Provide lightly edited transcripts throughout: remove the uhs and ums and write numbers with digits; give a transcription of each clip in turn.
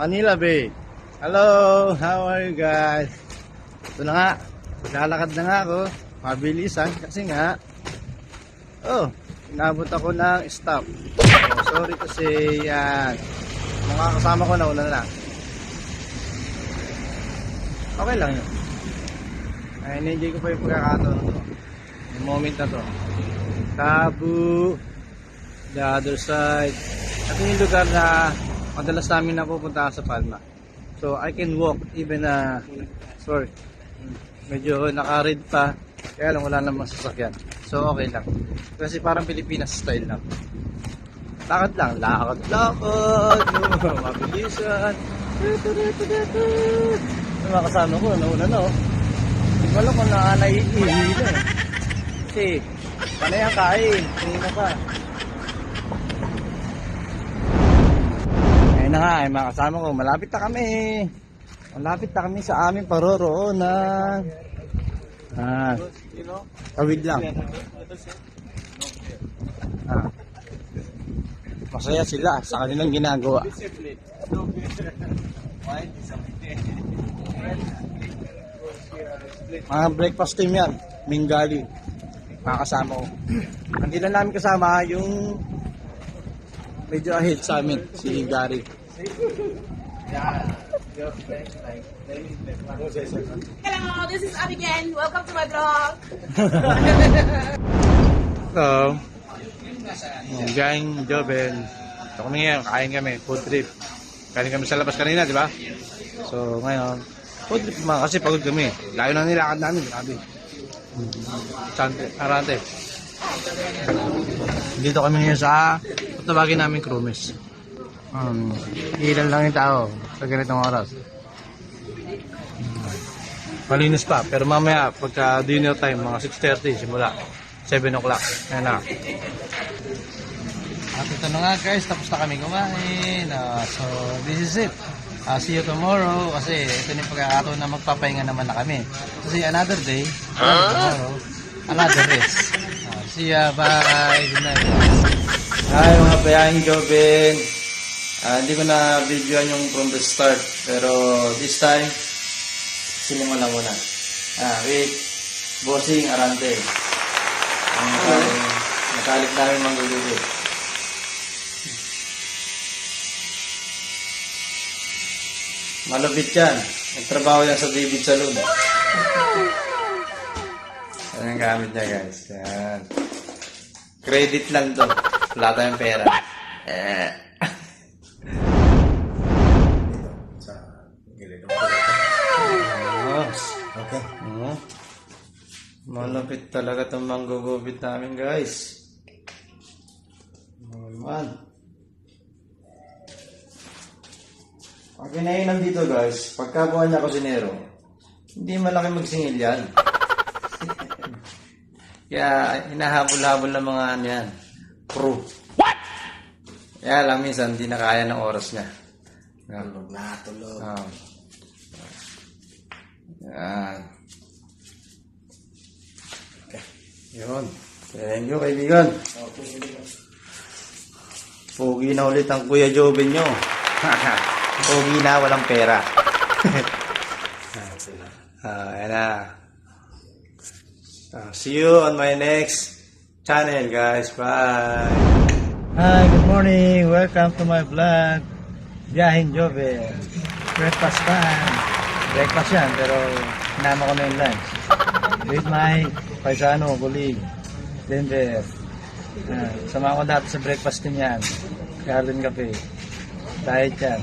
Manila Bay. Hello, how are you guys? Ito na nga, maglalakad na nga ako. Mabilisan kasi nga, inabot ako ng stop. Sorry kasi yan, mga kasama ko na una na. Okay lang yun. Ay, hindi ko pa yung pagkakataon na to. Yung moment na to. Tabu, the other side. At yung lugar na madalas namin napupunta sa Palma. So I can walk even sorry, medyo naka-red pa, kaya lang wala namang sasakyan. So okay lang. Kasi parang Pilipinas style lang. Lakad lang, lakad. Mabilisan. Yung mga kasama ko, nauna na Hindi ko alam kung naiihila Kasi, panay ang kain. Kanina pa. Ayun na nga, ay mga kasama ko. Malapit na kami. Malapit na kami sa aming paroroonan. Tawid lang. Masaya sila sa kanilang ginagawa. Mga breakfast team yan, Mingali, mga kasama ko. Hindi lang namin kasama yung medyo ahead sa amin, si Gary. Hello, this is Abigail. Welcome to my vlog. So, Gang Jobel. Ito kami ngayon, kain kami, food trip. Kain kami sa labas kanina, di ba? So, ngayon, food trip mga kasi pagod kami. Layo na nilakad namin, grabe. Arante. Dito kami ngayon sa tawagin namin Crumes. Ilan lang yung tao sa ganitong oras. Malinis pa, pero mamaya pagka dinner time, mga 6:30 simula 7 o'clock. Ayan na. At ito na nga guys, tapos na kami kumain. So this is it. See you tomorrow kasi ito na yung pagkakataon na magpapahinga naman na kami. Kasi another day, tomorrow, another rest. See ya, bye, good night. Hi mga bayahing Joben. Hindi ko na videoan yung from the start, pero this time sinima lang muna. With Bossing Arante. Nakalik namin manggugugit. Malupit yan. Nagtrabaho yan sa David Saloon. Yan ang gamit niya guys. Yan. Credit lang to. Wala tayong pera. Okay. Malupit talaga itong manggugupit namin guys. Man. Ang kinainan dito guys, pagka buwan niya kusinero, hindi malaki magsingil yan. Kaya hinahabol-habol ng mga ano yan, crew. What? Kaya lang minsan hindi na kaya ng oras niya. Tulog na, tulog. Yan. Okay. Yun. Thank you kaibigan. Pogi na ulit ang Kuya Joben nyo. Pogi na, walang pera. Ayan na. See you on my next channel guys. Bye. Hi, good morning. Welcome to my vlog. Biyahing Joben. Breakfast time. Breakfast yan, pero hinama ko na yung lunch. With my paisano, colleague, Denver. Sama ko dati sa breakfast din yan. Garden Cafe. Diet yan.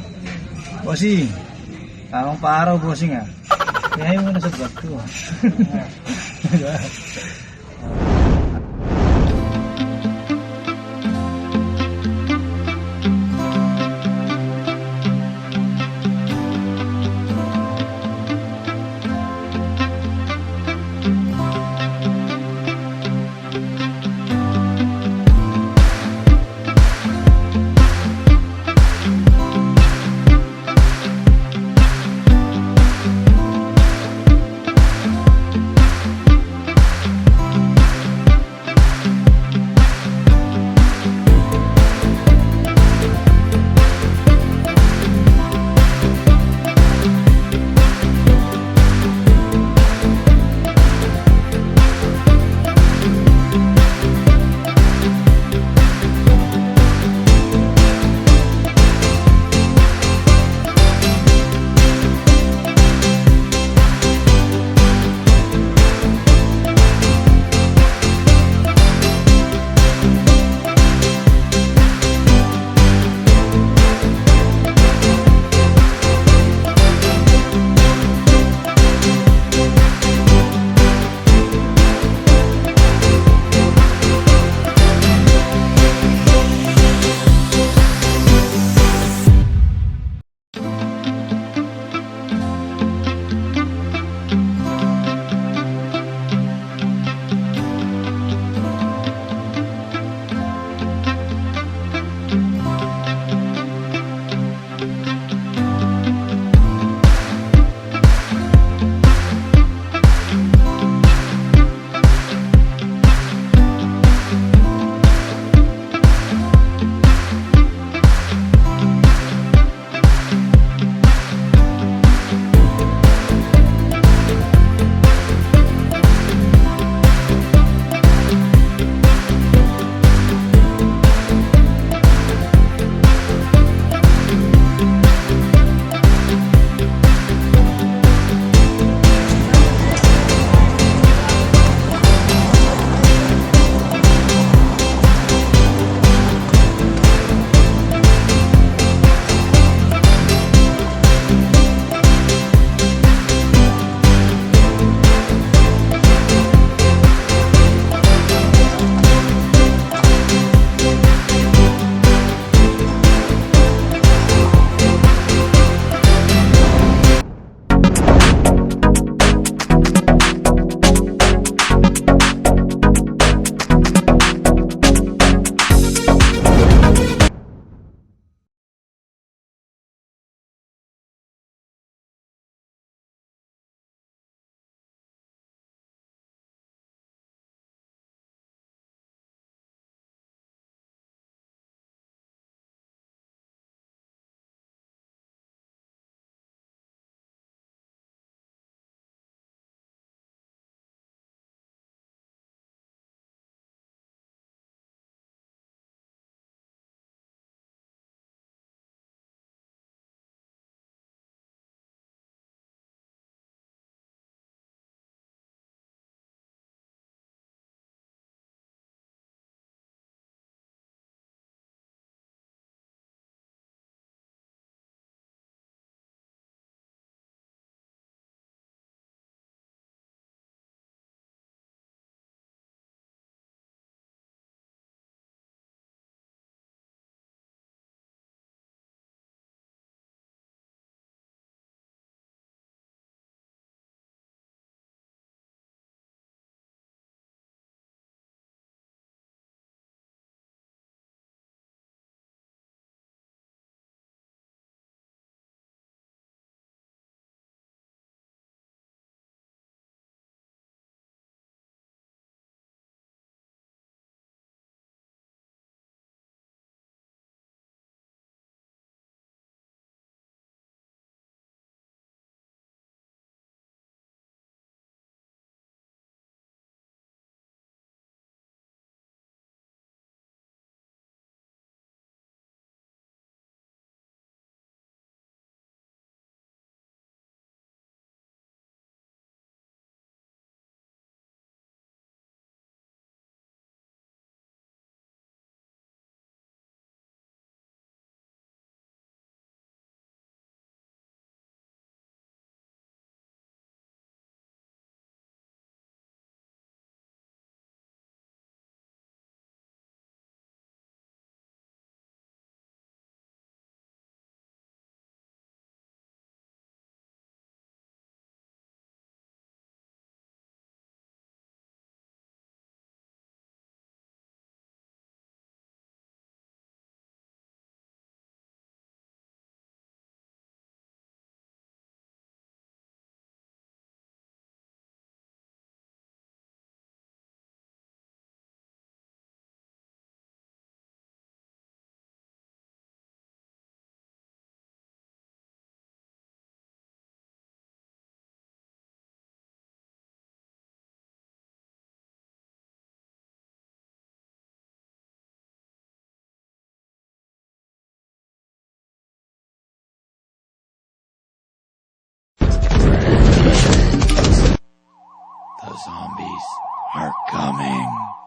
Bossing, tamang paaraw bossing Kaya mo na sa vlog ko. zombies are coming.